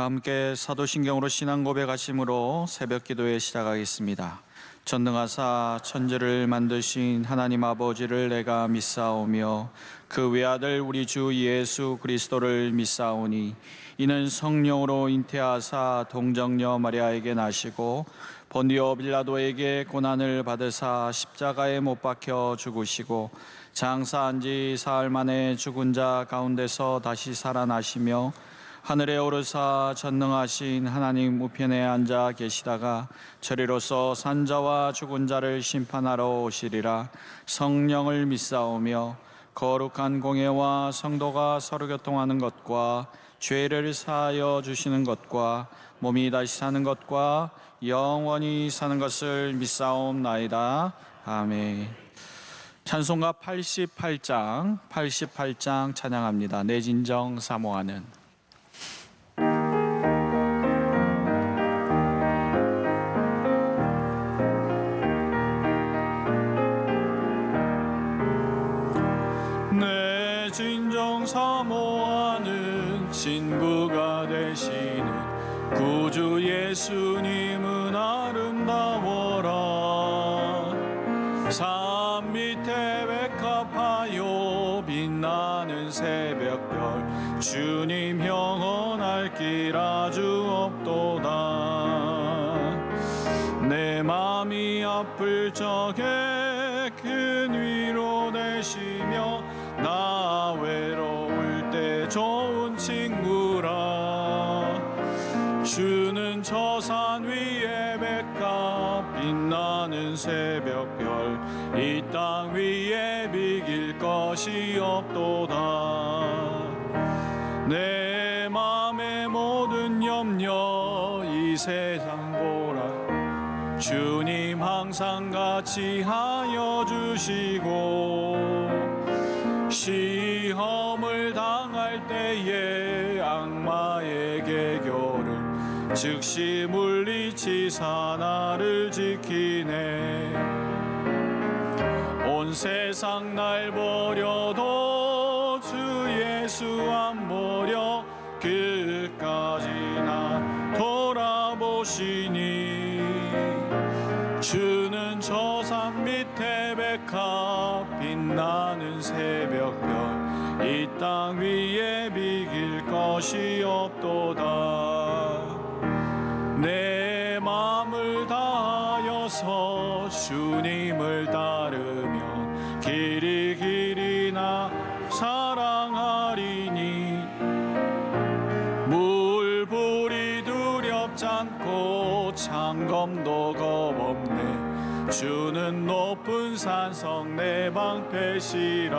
다 함께 사도신경으로 신앙 고백하심으로 새벽 기도회 시작하겠습니다. 전능하사 천지를 만드신 하나님 아버지를 내가 믿사오며 그 외아들 우리 주 예수 그리스도를 믿사오니 이는 성령으로 잉태하사 동정녀 마리아에게 나시고 본디오 빌라도에게 고난을 받으사 십자가에 못 박혀 죽으시고 장사한 지 사흘 만에 죽은 자 가운데서 다시 살아나시며 하늘에 오르사 전능하신 하나님 우편에 앉아 계시다가 저리로서 산자와 죽은 자를 심판하러 오시리라. 성령을 믿사오며 거룩한 공예와 성도가 서로 교통하는 것과 죄를 사하여 주시는 것과 몸이 다시 사는 것과 영원히 사는 것을 믿사옵나이다. 아멘. 찬송가 88장 찬양합니다. 내 진정 사모하는. 진정 사모하는 친구가 되시는 구주 예수님은 아름다워라. 산 밑에 백합하여 빛나는 새벽별 주님 영원할 길 아주 없도다. 내 맘이 아플 적에 큰 위로 되시며 나 외로울 때 좋은 친구라. 주는 저 산 위에 백합 빛나는 새벽별 이 땅 위에 비길 것이 없도다. 내 맘의 모든 염려 이 세상 보라 주님 항상 같이 하여 주시고 시험을 당할 때에 악마의 계교를 즉시 물리치사 나를 지키네. 온 세상 날 버려도 주 예수 안 버려 끝까지 나 돌아보시니 주는 저 산 밑에 백합 빛나는 새벽별 이 땅 위에 비길 것이 없도다. 내 맘을 다하여서 주님을 따르면 길이 나 사랑하리니 물불이 두렵지 않고 창검도 겁없네. 주는 높은 산성 내 방패시라.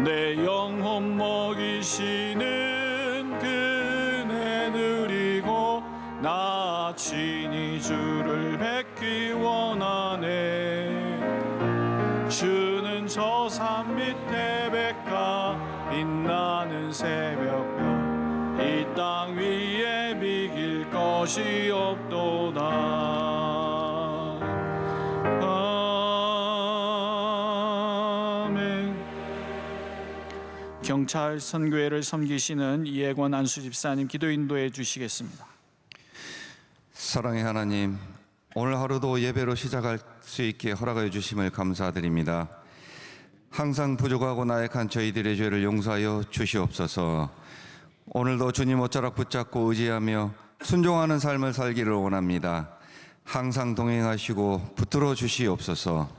내 영혼 먹이시는 그네 누리고 나 친히 주를 뵙기 원하네. 주는 저 산 밑에 백합 빛나는 새벽별 이 땅 위에 비길 것이 없도다. 아멘. 경찰 선교회를 섬기시는 이혜권 안수 집사님 기도 인도해 주시겠습니다. 사랑의 하나님, 오늘 하루도 예배로 시작할 수 있게 허락하여 주심을 감사드립니다. 항상 부족하고 나약한 저희들의 죄를 용서하여 주시옵소서. 오늘도 주님 옷자락 붙잡고 의지하며 순종하는 삶을 살기를 원합니다. 항상 동행하시고 붙들어 주시옵소서.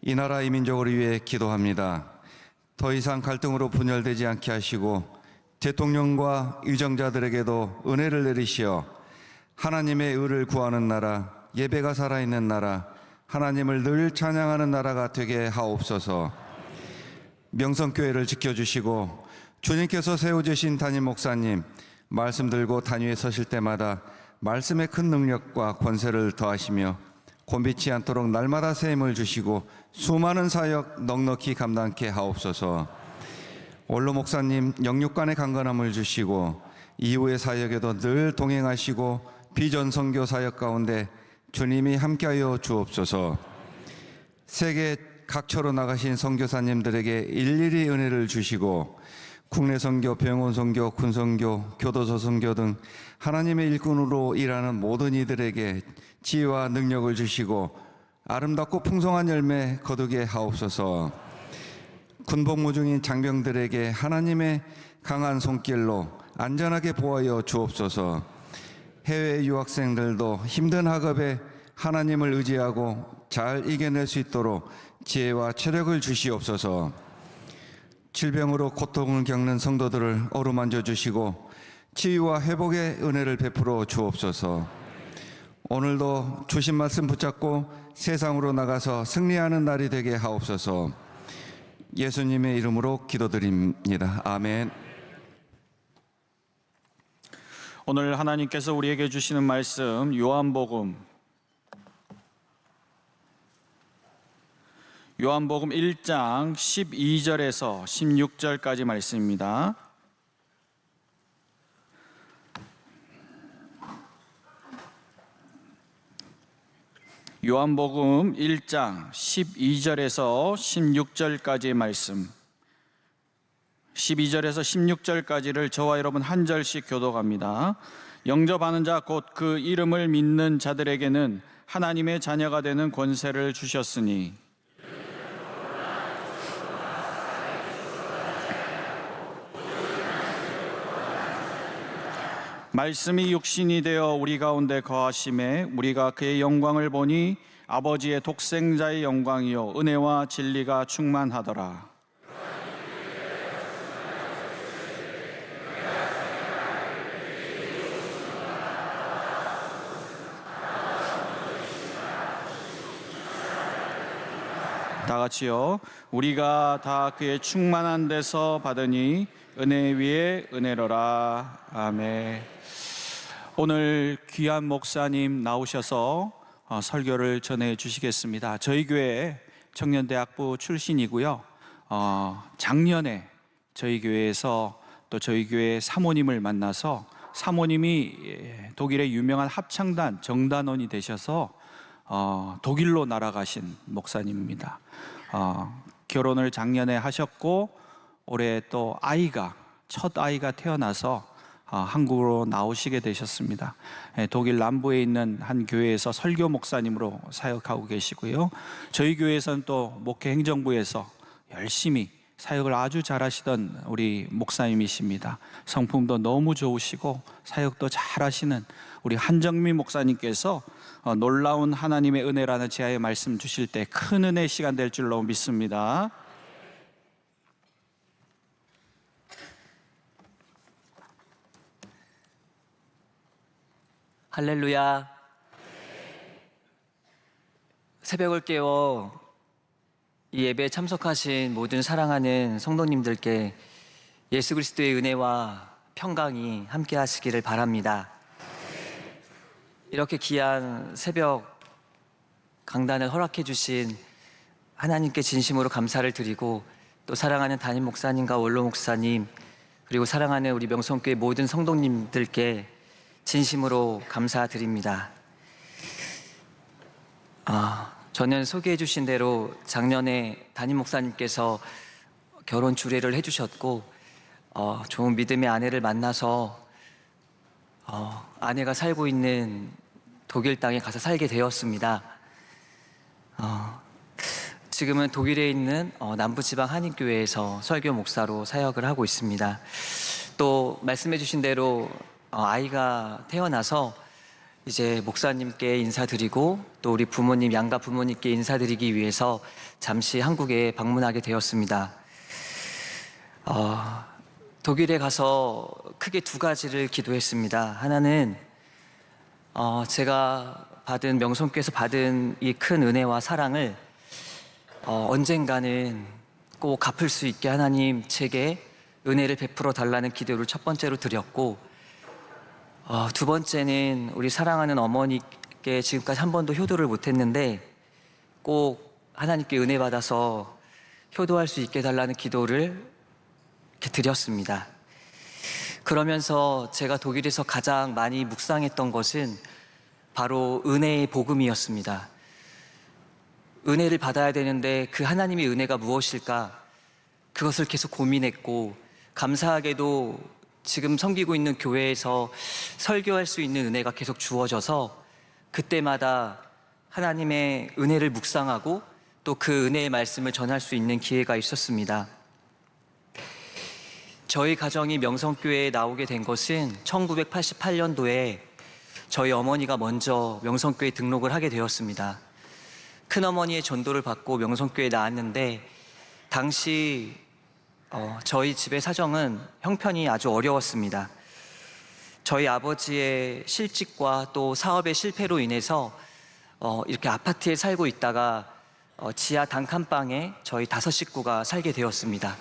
이 나라 이 민족을 위해 기도합니다. 더 이상 갈등으로 분열되지 않게 하시고 대통령과 의정자들에게도 은혜를 내리시어 하나님의 의를 구하는 나라, 예배가 살아있는 나라, 하나님을 늘 찬양하는 나라가 되게 하옵소서. 명성교회를 지켜주시고 주님께서 세워주신 담임 목사님 말씀 들고 단위에 서실 때마다 말씀의 큰 능력과 권세를 더하시며 곤비치 않도록 날마다 새 힘을 주시고 수많은 사역 넉넉히 감당케 하옵소서. 원로 목사님 영육간의 강건함을 주시고 이후의 사역에도 늘 동행하시고 비전 선교 사역 가운데 주님이 함께하여 주옵소서. 세계 각처로 나가신 선교사님들에게 일일이 은혜를 주시고 국내 선교, 병원 선교, 군 선교, 교도소 선교 등 하나님의 일꾼으로 일하는 모든 이들에게 지혜와 능력을 주시고 아름답고 풍성한 열매 거두게 하옵소서. 군복무 중인 장병들에게 하나님의 강한 손길로 안전하게 보호하여 주옵소서. 해외 유학생들도 힘든 학업에 하나님을 의지하고 잘 이겨낼 수 있도록 지혜와 체력을 주시옵소서. 질병으로 고통을 겪는 성도들을 어루만져 주시고 치유와 회복의 은혜를 베풀어 주옵소서. 오늘도 주신 말씀 붙잡고 세상으로 나가서 승리하는 날이 되게 하옵소서. 예수님의 이름으로 기도드립니다. 아멘. 오늘 하나님께서 우리에게 주시는 말씀 요한복음 1장 12절에서 16절까지 말씀입니다. 요한복음 1장 12절에서 16절까지의 말씀, 12절에서 16절까지를 저와 여러분 한 절씩 교독합니다. 영접하는 자 곧 그 이름을 믿는 자들에게는 하나님의 자녀가 되는 권세를 주셨으니 말씀이 육신이 되어 우리 가운데 거하심에 우리가 그의 영광을 보니 아버지의 독생자의 영광이요 은혜와 진리가 충만하더라. 다 같이요. 우리가 다 그의 충만한 데서 받으니 은혜 위에 은혜로라. 아멘. 오늘 귀한 목사님 나오셔서 설교를 전해 주시겠습니다. 저희 교회 청년대학부 출신이고요. 작년에 저희 교회에서 또 저희 교회 사모님을 만나서 사모님이 독일의 유명한 합창단 정단원이 되셔서 독일로 날아가신 목사님입니다. 결혼을 작년에 하셨고 올해 또 첫 아이가 태어나서 한국으로 나오시게 되셨습니다. 독일 남부에 있는 한 교회에서 설교 목사님으로 사역하고 계시고요. 저희 교회에서는 또 목회 행정부에서 열심히 사역을 아주 잘하시던 우리 목사님이십니다. 성품도 너무 좋으시고 사역도 잘하시는 우리 한정민 목사님께서 놀라운 하나님의 은혜라는 제아의 말씀 주실 때 큰 은혜의 시간 될 줄로 믿습니다. 할렐루야. 새벽을 깨워 이 예배에 참석하신 모든 사랑하는 성도님들께 예수 그리스도의 은혜와 평강이 함께 하시기를 바랍니다. 이렇게 귀한 새벽 강단을 허락해 주신 하나님께 진심으로 감사를 드리고 또 사랑하는 담임 목사님과 원로 목사님 그리고 사랑하는 우리 명성교회 모든 성도님들께 진심으로 감사드립니다. 저는 소개해 주신 대로 작년에 담임 목사님께서 결혼 주례를 해주셨고 좋은 믿음의 아내를 만나서 아내가 살고 있는 독일 땅에 가서 살게 되었습니다. 지금은 독일에 있는 남부지방 한인교회에서 설교 목사로 사역을 하고 있습니다. 또 말씀해 주신 대로 아이가 태어나서 이제 목사님께 인사드리고 또 우리 부모님, 양가 부모님께 인사드리기 위해서 잠시 한국에 방문하게 되었습니다. 독일에 가서 크게 두 가지를 기도했습니다. 하나는 제가 받은 명성교회에서 받은 이 큰 은혜와 사랑을 언젠가는 꼭 갚을 수 있게 하나님 제게 은혜를 베풀어 달라는 기도를 첫 번째로 드렸고 두 번째는 우리 사랑하는 어머니께 지금까지 한 번도 효도를 못했는데 꼭 하나님께 은혜 받아서 효도할 수 있게 달라는 기도를 이렇게 드렸습니다. 그러면서 제가 독일에서 가장 많이 묵상했던 것은 바로 은혜의 복음이었습니다. 은혜를 받아야 되는데 그 하나님의 은혜가 무엇일까? 그것을 계속 고민했고 감사하게도 지금 섬기고 있는 교회에서 설교할 수 있는 은혜가 계속 주어져서 그때마다 하나님의 은혜를 묵상하고 또 그 은혜의 말씀을 전할 수 있는 기회가 있었습니다. 저희 가정이 명성교회에 나오게 된 것은 1988년도에 저희 어머니가 먼저 명성교회에 등록을 하게 되었습니다. 큰어머니의 전도를 받고 명성교회에 나왔는데 당시 저희 집의 사정은 형편이 아주 어려웠습니다. 저희 아버지의 실직과 또 사업의 실패로 인해서 이렇게 아파트에 살고 있다가 지하 단칸방에 저희 5 식구가 살게 되었습니다.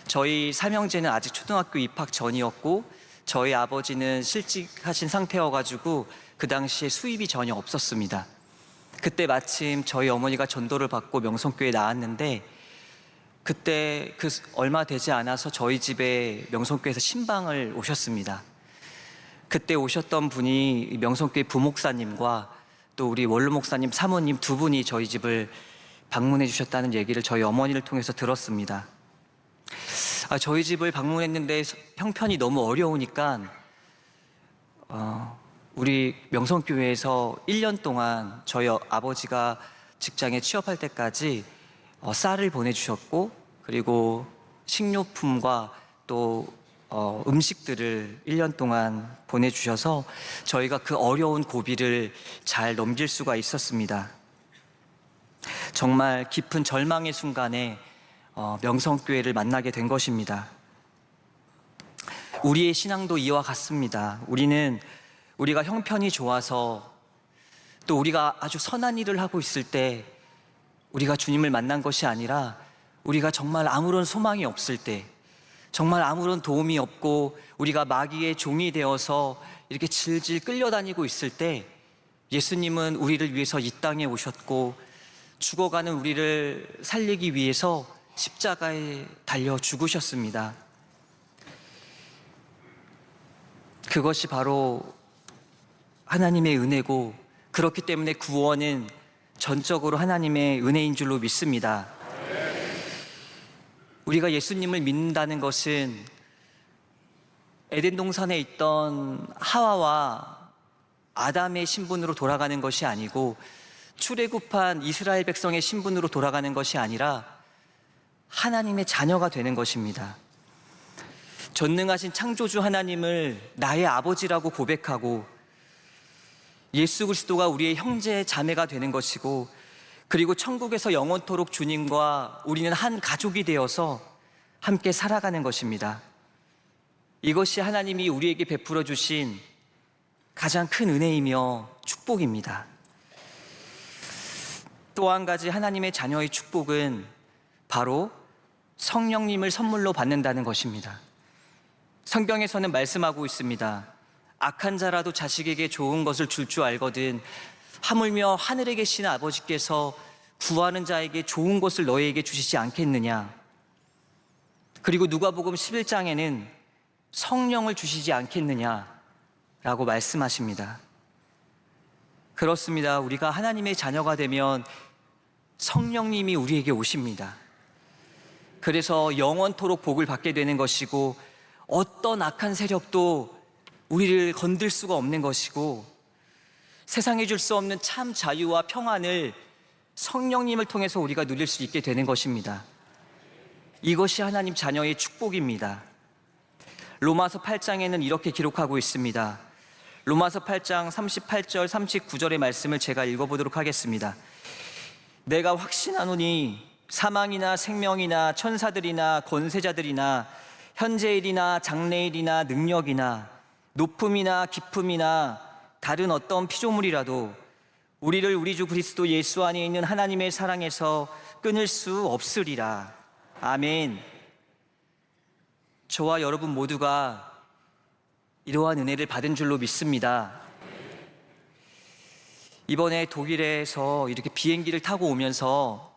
저희 삼형제는 아직 초등학교 입학 전이었고 저희 아버지는 실직하신 상태여가지고 그 당시에 수입이 전혀 없었습니다. 그때 마침 저희 어머니가 전도를 받고 명성교회에 나왔는데 그때 얼마 되지 않아서 저희 집에 명성교회에서 신방을 오셨습니다. 그때 오셨던 분이 명성교회 부목사님과 또 우리 원로 목사님 사모님 두 분이 저희 집을 방문해 주셨다는 얘기를 저희 어머니를 통해서 들었습니다. 저희 집을 방문했는데 형편이 너무 어려우니까 우리 명성교회에서 1년 동안 저희 아버지가 직장에 취업할 때까지 쌀을 보내주셨고 그리고 식료품과 또 음식들을 1년 동안 보내주셔서 저희가 그 어려운 고비를 잘 넘길 수가 있었습니다. 정말 깊은 절망의 순간에 명성교회를 만나게 된 것입니다. 우리의 신앙도 이와 같습니다. 우리가 형편이 좋아서 또 우리가 아주 선한 일을 하고 있을 때 우리가 주님을 만난 것이 아니라 우리가 정말 아무런 소망이 없을 때 정말 아무런 도움이 없고 우리가 마귀의 종이 되어서 이렇게 질질 끌려다니고 있을 때 예수님은 우리를 위해서 이 땅에 오셨고 죽어가는 우리를 살리기 위해서 십자가에 달려 죽으셨습니다. 그것이 바로 하나님의 은혜고 그렇기 때문에 구원은 전적으로 하나님의 은혜인 줄로 믿습니다. 우리가 예수님을 믿는다는 것은 에덴 동산에 있던 하와와 아담의 신분으로 돌아가는 것이 아니고 출애굽한 이스라엘 백성의 신분으로 돌아가는 것이 아니라 하나님의 자녀가 되는 것입니다. 전능하신 창조주 하나님을 나의 아버지라고 고백하고 예수 그리스도가 우리의 형제 자매가 되는 것이고 그리고 천국에서 영원토록 주님과 우리는 한 가족이 되어서 함께 살아가는 것입니다. 이것이 하나님이 우리에게 베풀어 주신 가장 큰 은혜이며 축복입니다. 또 한 가지 하나님의 자녀의 축복은 바로 성령님을 선물로 받는다는 것입니다. 성경에서는 말씀하고 있습니다. 악한 자라도 자식에게 좋은 것을 줄 줄 알거든 하물며 하늘에 계신 아버지께서 구하는 자에게 좋은 것을 너희에게 주시지 않겠느냐. 그리고 누가복음 11장에는 성령을 주시지 않겠느냐라고 말씀하십니다. 그렇습니다. 우리가 하나님의 자녀가 되면 성령님이 우리에게 오십니다. 그래서 영원토록 복을 받게 되는 것이고 어떤 악한 세력도 우리를 건들 수가 없는 것이고 세상에 줄 수 없는 참 자유와 평안을 성령님을 통해서 우리가 누릴 수 있게 되는 것입니다. 이것이 하나님 자녀의 축복입니다. 로마서 8장에는 이렇게 기록하고 있습니다. 로마서 8장 38절 39절의 말씀을 제가 읽어보도록 하겠습니다. 내가 확신하노니 사망이나 생명이나 천사들이나 권세자들이나 현재일이나 장래일이나 능력이나 높음이나 깊음이나 다른 어떤 피조물이라도 우리를 우리 주 그리스도 예수 안에 있는 하나님의 사랑에서 끊을 수 없으리라. 아멘. 저와 여러분 모두가 이러한 은혜를 받은 줄로 믿습니다. 이번에 독일에서 이렇게 비행기를 타고 오면서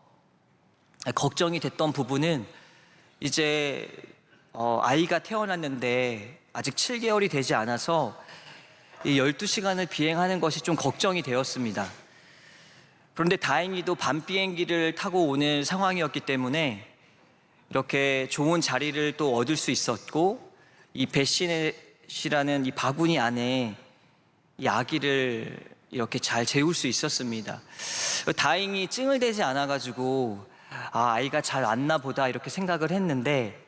걱정이 됐던 부분은 이제 아이가 태어났는데 아직 7개월이 되지 않아서 이 12시간을 비행하는 것이 좀 걱정이 되었습니다. 그런데 다행히도 밤 비행기를 타고 오는 상황이었기 때문에 이렇게 좋은 자리를 또 얻을 수 있었고, 이 배시넷이라는 이 바구니 안에 이 아기를 이렇게 잘 재울 수 있었습니다. 다행히 찡을대지 않아가지고 아이가 잘 왔나 보다 이렇게 생각을 했는데,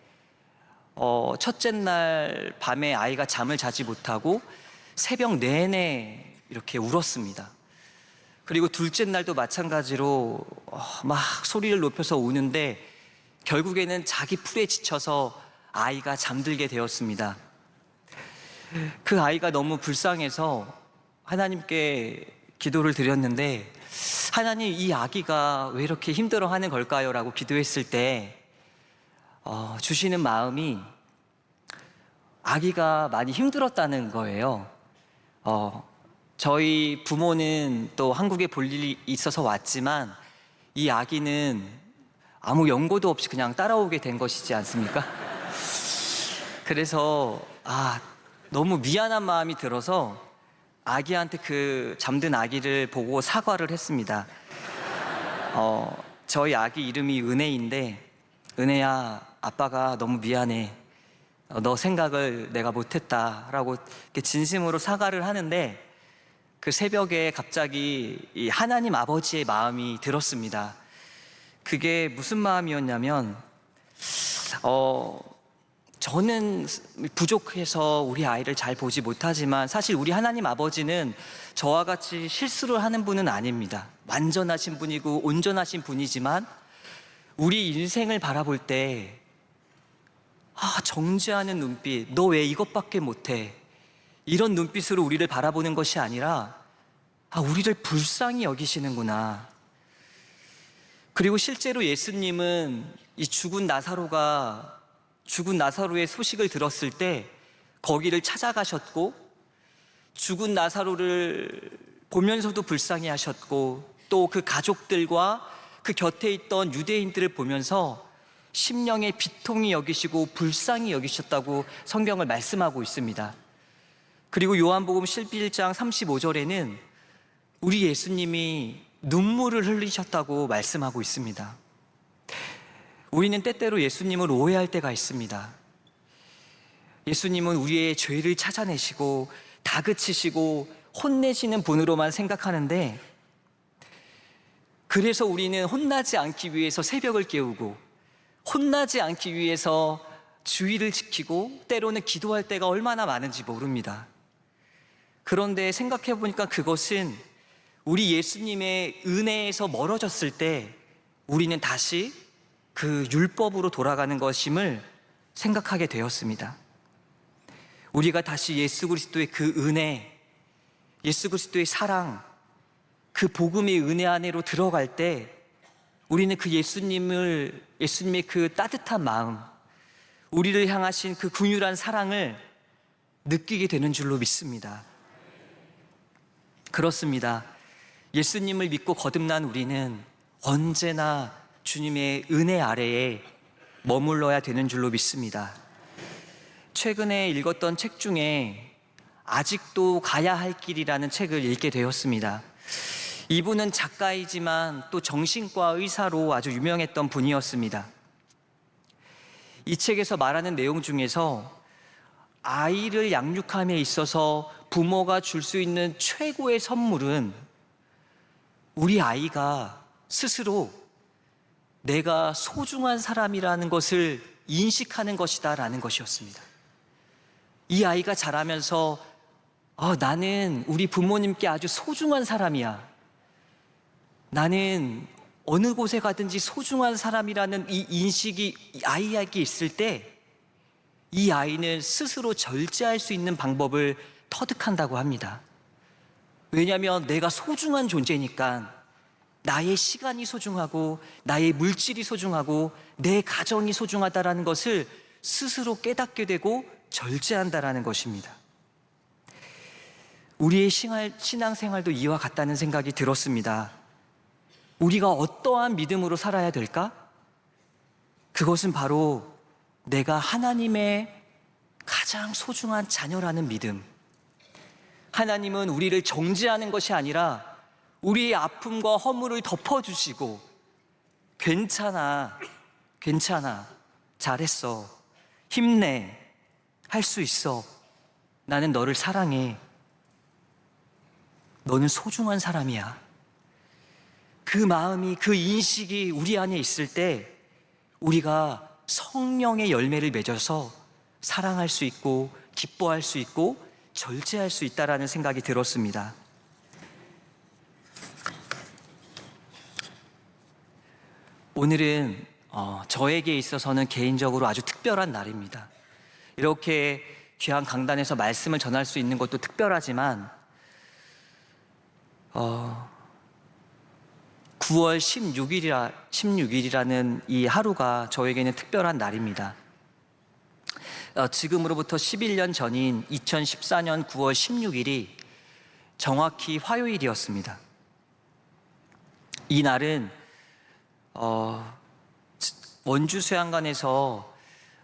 첫째 날 밤에 아이가 잠을 자지 못하고 새벽 내내 이렇게 울었습니다. 그리고 둘째 날도 마찬가지로 막 소리를 높여서 우는데 결국에는 자기 풀에 지쳐서 아이가 잠들게 되었습니다. 그 아이가 너무 불쌍해서 하나님께 기도를 드렸는데, 하나님, 이 아기가 왜 이렇게 힘들어하는 걸까요? 라고 기도했을 때 주시는 마음이 아기가 많이 힘들었다는 거예요. 저희 부모는 또 한국에 볼 일이 있어서 왔지만 이 아기는 아무 연고도 없이 그냥 따라오게 된 것이지 않습니까? 그래서 너무 미안한 마음이 들어서 아기한테 그 잠든 아기를 보고 사과를 했습니다. 저희 아기 이름이 은혜인데, 은혜야, 아빠가 너무 미안해. 너 생각을 내가 못했다라고 이렇게 진심으로 사과를 하는데, 그 새벽에 갑자기 이 하나님 아버지의 마음이 들었습니다. 그게 무슨 마음이었냐면, 저는 부족해서 우리 아이를 잘 보지 못하지만 사실 우리 하나님 아버지는 저와 같이 실수를 하는 분은 아닙니다. 완전하신 분이고 온전하신 분이지만 우리 인생을 바라볼 때 정죄하는 눈빛, 너 왜 이것밖에 못해? 이런 눈빛으로 우리를 바라보는 것이 아니라 우리를 불쌍히 여기시는구나. 그리고 실제로 예수님은 이 죽은 나사로의 소식을 들었을 때 거기를 찾아가셨고, 죽은 나사로를 보면서도 불쌍히 하셨고, 또 그 가족들과 그 곁에 있던 유대인들을 보면서 심령의 비통히 여기시고 불쌍히 여기셨다고 성경을 말씀하고 있습니다. 그리고 요한복음 11장 35절에는 우리 예수님이 눈물을 흘리셨다고 말씀하고 있습니다. 우리는 때때로 예수님을 오해할 때가 있습니다. 예수님은 우리의 죄를 찾아내시고 다그치시고 혼내시는 분으로만 생각하는데, 그래서 우리는 혼나지 않기 위해서 새벽을 깨우고 혼나지 않기 위해서 주의를 지키고 때로는 기도할 때가 얼마나 많은지 모릅니다. 그런데 생각해 보니까 그것은 우리 예수님의 은혜에서 멀어졌을 때 우리는 다시 그 율법으로 돌아가는 것임을 생각하게 되었습니다. 우리가 다시 예수 그리스도의 그 은혜, 예수 그리스도의 사랑, 그 복음의 은혜 안으로 들어갈 때 우리는 그 예수님의 그 따뜻한 마음, 우리를 향하신 그 긍휼한 사랑을 느끼게 되는 줄로 믿습니다. 그렇습니다. 예수님을 믿고 거듭난 우리는 언제나 주님의 은혜 아래에 머물러야 되는 줄로 믿습니다. 최근에 읽었던 책 중에 아직도 가야 할 길이라는 책을 읽게 되었습니다. 이분은 작가이지만 또 정신과 의사로 아주 유명했던 분이었습니다. 이 책에서 말하는 내용 중에서 아이를 양육함에 있어서 부모가 줄 수 있는 최고의 선물은 우리 아이가 스스로 내가 소중한 사람이라는 것을 인식하는 것이다라는 것이었습니다. 이 아이가 자라면서 나는 우리 부모님께 아주 소중한 사람이야. 나는 어느 곳에 가든지 소중한 사람이라는 이 인식이 아이에게 있을 때 이 아이는 스스로 절제할 수 있는 방법을 터득한다고 합니다. 왜냐하면 내가 소중한 존재니까 나의 시간이 소중하고 나의 물질이 소중하고 내 가정이 소중하다라는 것을 스스로 깨닫게 되고 절제한다라는 것입니다. 우리의 신앙생활도 이와 같다는 생각이 들었습니다. 우리가 어떠한 믿음으로 살아야 될까? 그것은 바로 내가 하나님의 가장 소중한 자녀라는 믿음. 하나님은 우리를 정죄하는 것이 아니라 우리의 아픔과 허물을 덮어주시고 괜찮아. 잘했어. 힘내. 할 수 있어. 나는 너를 사랑해. 너는 소중한 사람이야. 그 마음이, 그 인식이 우리 안에 있을 때 우리가 성령의 열매를 맺어서 사랑할 수 있고 기뻐할 수 있고 절제할 수 있다라는 생각이 들었습니다. 오늘은 저에게 있어서는 개인적으로 아주 특별한 날입니다. 이렇게 귀한 강단에서 말씀을 전할 수 있는 것도 특별하지만 9월 16일이라는 이 하루가 저에게는 특별한 날입니다. 지금으로부터 11년 전인 2014년 9월 16일이 정확히 화요일이었습니다. 이 날은 원주 수양관에서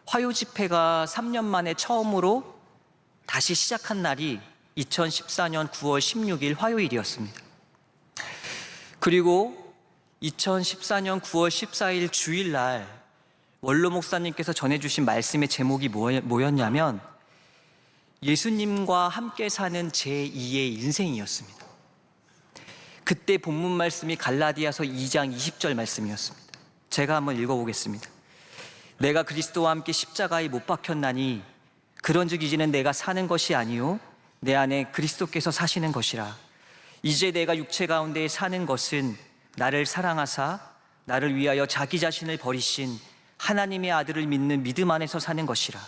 화요 집회가 3년 만에 처음으로 다시 시작한 날이 2014년 9월 16일 화요일이었습니다. 그리고 2014년 9월 14일 주일날 원로 목사님께서 전해주신 말씀의 제목이 뭐였냐면 예수님과 함께 사는 제2의 인생이었습니다. 그때 본문 말씀이 갈라디아서 2장 20절 말씀이었습니다. 제가 한번 읽어보겠습니다. 내가 그리스도와 함께 십자가에 못 박혔나니 그런즉 이제는 내가 사는 것이 아니요 내 안에 그리스도께서 사시는 것이라. 이제 내가 육체 가운데 사는 것은 나를 사랑하사 나를 위하여 자기 자신을 버리신 하나님의 아들을 믿는 믿음 안에서 사는 것이라.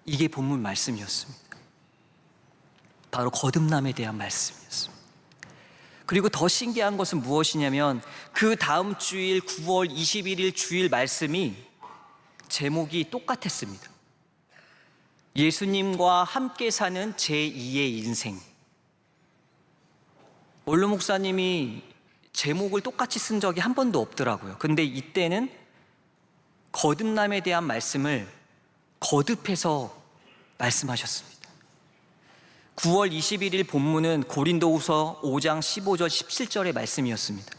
이게 본문 말씀이었습니다. 바로 거듭남에 대한 말씀이었습니다. 그리고 더 신기한 것은 무엇이냐면 그 다음 주일 9월 21일 주일 말씀이 제목이 똑같았습니다. 예수님과 함께 사는 제2의 인생. 원로 목사님이 제목을 똑같이 쓴 적이 한 번도 없더라고요. 근데 이때는 거듭남에 대한 말씀을 거듭해서 말씀하셨습니다. 9월 21일 본문은 고린도후서 5장 15절 17절의 말씀이었습니다.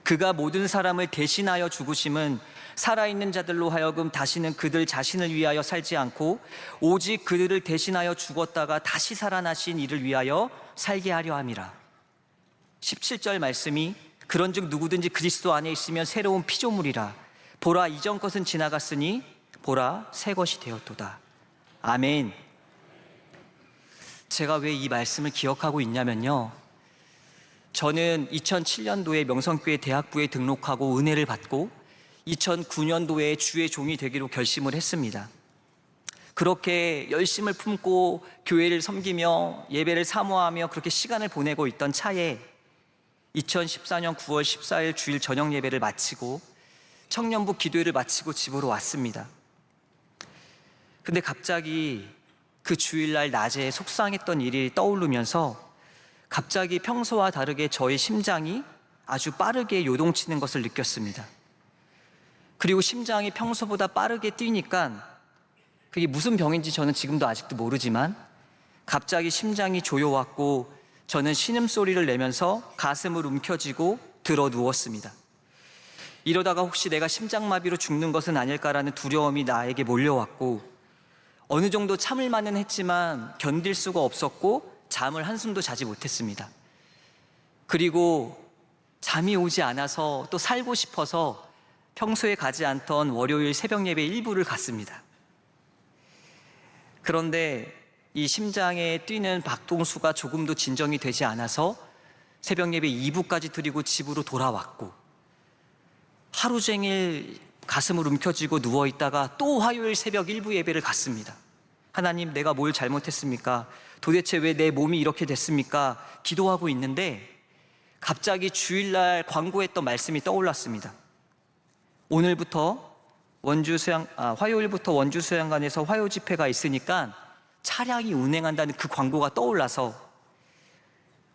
그가 모든 사람을 대신하여 죽으심은 살아있는 자들로 하여금 다시는 그들 자신을 위하여 살지 않고 오직 그들을 대신하여 죽었다가 다시 살아나신 이를 위하여 살게 하려 함이라. 17절 말씀이 그런즉 누구든지 그리스도 안에 있으면 새로운 피조물이라. 보라 이전 것은 지나갔으니 보라 새 것이 되었도다. 아멘. 제가 왜 이 말씀을 기억하고 있냐면요, 저는 2007년도에 명성교회 대학부에 등록하고 은혜를 받고 2009년도에 주의 종이 되기로 결심을 했습니다. 그렇게 열심을 품고 교회를 섬기며 예배를 사모하며 그렇게 시간을 보내고 있던 차에 2014년 9월 14일 주일 저녁 예배를 마치고 청년부 기도회를 마치고 집으로 왔습니다. 근데 갑자기 그 주일날 낮에 속상했던 일이 떠오르면서 갑자기 평소와 다르게 저의 심장이 아주 빠르게 요동치는 것을 느꼈습니다. 그리고 심장이 평소보다 빠르게 뛰니까 그게 무슨 병인지 저는 지금도 아직도 모르지만 갑자기 심장이 조여왔고 저는 신음소리를 내면서 가슴을 움켜쥐고 들어 누웠습니다. 이러다가 혹시 내가 심장마비로 죽는 것은 아닐까라는 두려움이 나에게 몰려왔고 어느 정도 참을만은 했지만 견딜 수가 없었고 잠을 한숨도 자지 못했습니다. 그리고 잠이 오지 않아서 또 살고 싶어서 평소에 가지 않던 월요일 새벽 예배 일부를 갔습니다. 그런데 이 심장에 뛰는 박동수가 조금도 진정이 되지 않아서 새벽 예배 2부까지 드리고 집으로 돌아왔고 하루 종일 가슴을 움켜쥐고 누워있다가 또 화요일 새벽 1부 예배를 갔습니다. 하나님, 내가 뭘 잘못했습니까? 도대체 왜 내 몸이 이렇게 됐습니까? 기도하고 있는데 갑자기 주일날 광고했던 말씀이 떠올랐습니다. 오늘부터 화요일부터 원주 수양관에서 화요 집회가 있으니까 차량이 운행한다는 그 광고가 떠올라서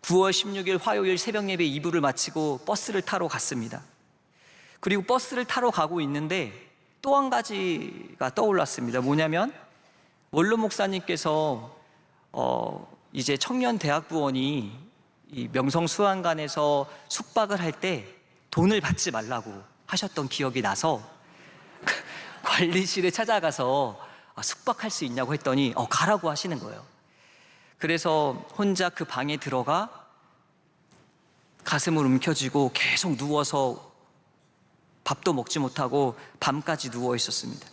9월 16일 화요일 새벽 예배 2부를 마치고 버스를 타러 갔습니다. 그리고 버스를 타러 가고 있는데 또 한 가지가 떠올랐습니다. 뭐냐면 원로 목사님께서 이제 청년 대학부원이 이 명성 수양관에서 숙박을 할 때 돈을 받지 말라고 하셨던 기억이 나서 관리실에 찾아가서 숙박할 수 있냐고 했더니 가라고 하시는 거예요. 그래서 혼자 그 방에 들어가 가슴을 움켜쥐고 계속 누워서 밥도 먹지 못하고 밤까지 누워 있었습니다.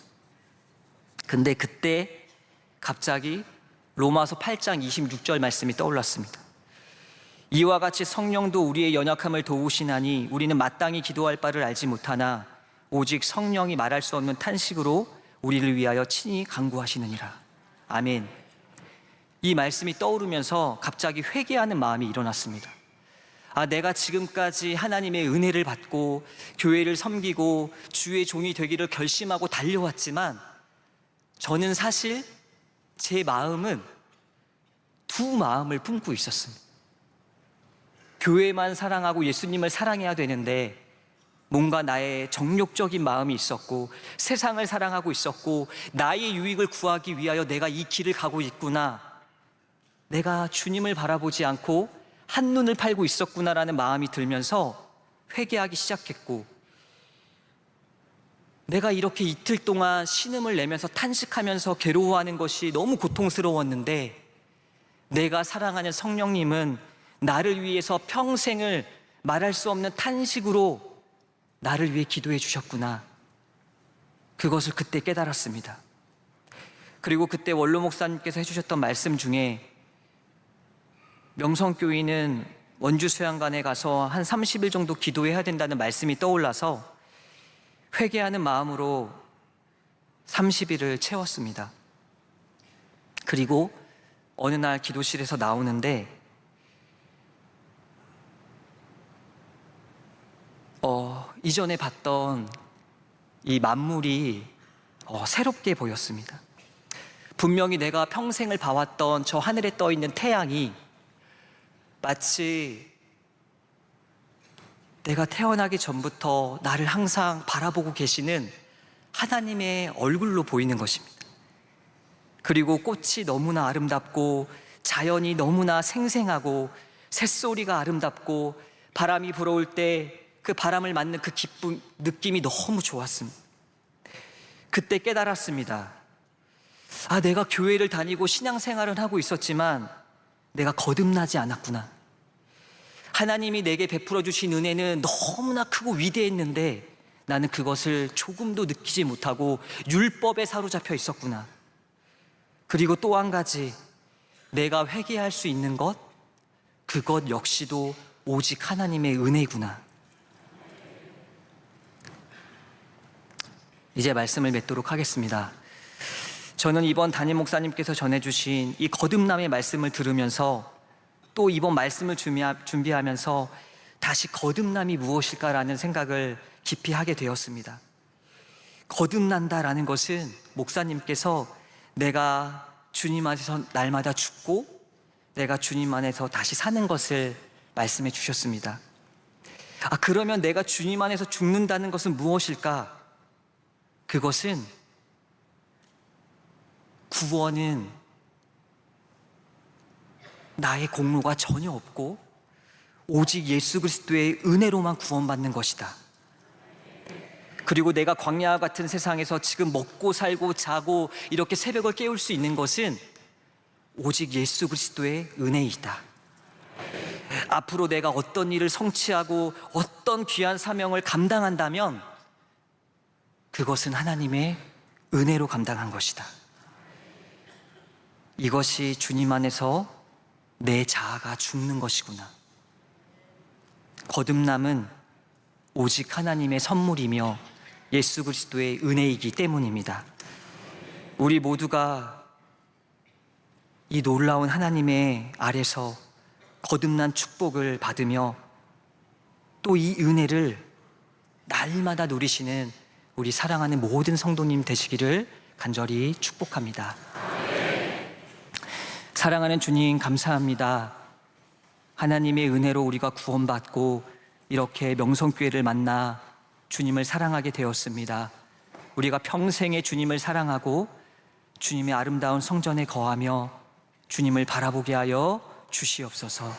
근데 그때 갑자기 로마서 8장 26절 말씀이 떠올랐습니다. 이와 같이 성령도 우리의 연약함을 도우시나니 우리는 마땅히 기도할 바를 알지 못하나 오직 성령이 말할 수 없는 탄식으로 우리를 위하여 친히 간구하시느니라. 아멘. 이 말씀이 떠오르면서 갑자기 회개하는 마음이 일어났습니다. 내가 지금까지 하나님의 은혜를 받고 교회를 섬기고 주의 종이 되기를 결심하고 달려왔지만 저는 사실 제 마음은 두 마음을 품고 있었습니다. 교회만 사랑하고 예수님을 사랑해야 되는데 뭔가 나의 정욕적인 마음이 있었고 세상을 사랑하고 있었고 나의 유익을 구하기 위하여 내가 이 길을 가고 있구나, 내가 주님을 바라보지 않고 한눈을 팔고 있었구나라는 마음이 들면서 회개하기 시작했고, 내가 이렇게 이틀 동안 신음을 내면서 탄식하면서 괴로워하는 것이 너무 고통스러웠는데 내가 사랑하는 성령님은 나를 위해서 평생을 말할 수 없는 탄식으로 나를 위해 기도해 주셨구나, 그것을 그때 깨달았습니다. 그리고 그때 원로 목사님께서 해주셨던 말씀 중에 명성교인은 원주 수양관에 가서 한 30일 정도 기도해야 된다는 말씀이 떠올라서 회개하는 마음으로 30일을 채웠습니다. 그리고 어느 날 기도실에서 나오는데 이전에 봤던 이 만물이 새롭게 보였습니다. 분명히 내가 평생을 봐왔던 저 하늘에 떠 있는 태양이 마치 내가 태어나기 전부터 나를 항상 바라보고 계시는 하나님의 얼굴로 보이는 것입니다. 그리고 꽃이 너무나 아름답고 자연이 너무나 생생하고 새소리가 아름답고 바람이 불어올 때 그 바람을 맞는 그 기쁨, 느낌이 너무 좋았습니다. 그때 깨달았습니다. 내가 교회를 다니고 신앙생활을 하고 있었지만 내가 거듭나지 않았구나. 하나님이 내게 베풀어 주신 은혜는 너무나 크고 위대했는데 나는 그것을 조금도 느끼지 못하고 율법에 사로잡혀 있었구나. 그리고 또 한 가지, 내가 회개할 수 있는 것, 그것 역시도 오직 하나님의 은혜구나. 이제 말씀을 맺도록 하겠습니다. 저는 이번 담임 목사님께서 전해주신 이 거듭남의 말씀을 들으면서 또 이번 말씀을 준비하면서 다시 거듭남이 무엇일까라는 생각을 깊이 하게 되었습니다. 거듭난다라는 것은 목사님께서 내가 주님 안에서 날마다 죽고 내가 주님 안에서 다시 사는 것을 말씀해 주셨습니다. 그러면 내가 주님 안에서 죽는다는 것은 무엇일까? 그것은 구원은 나의 공로가 전혀 없고 오직 예수 그리스도의 은혜로만 구원받는 것이다. 그리고 내가 광야와 같은 세상에서 지금 먹고 살고 자고 이렇게 새벽을 깨울 수 있는 것은 오직 예수 그리스도의 은혜이다. 앞으로 내가 어떤 일을 성취하고 어떤 귀한 사명을 감당한다면 그것은 하나님의 은혜로 감당한 것이다. 이것이 주님 안에서 내 자아가 죽는 것이구나. 거듭남은 오직 하나님의 선물이며 예수 그리스도의 은혜이기 때문입니다. 우리 모두가 이 놀라운 하나님의 아래서 거듭난 축복을 받으며 또 이 은혜를 날마다 누리시는 우리 사랑하는 모든 성도님 되시기를 간절히 축복합니다. 사랑하는 주님, 감사합니다. 하나님의 은혜로 우리가 구원받고 이렇게 명성교회를 만나 주님을 사랑하게 되었습니다. 우리가 평생에 주님을 사랑하고 주님의 아름다운 성전에 거하며 주님을 바라보게 하여 주시옵소서.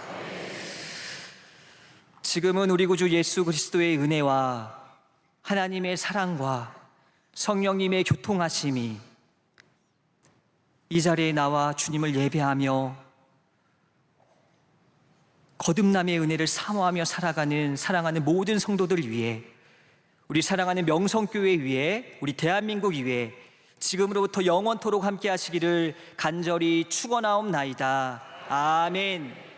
지금은 우리 구주 예수 그리스도의 은혜와 하나님의 사랑과 성령님의 교통하심이 이 자리에 나와 주님을 예배하며 거듭남의 은혜를 사모하며 살아가는 사랑하는 모든 성도들 위해, 우리 사랑하는 명성교회 위에, 우리 대한민국 위에 지금으로부터 영원토록 함께 하시기를 간절히 축원하옵나이다. 아멘.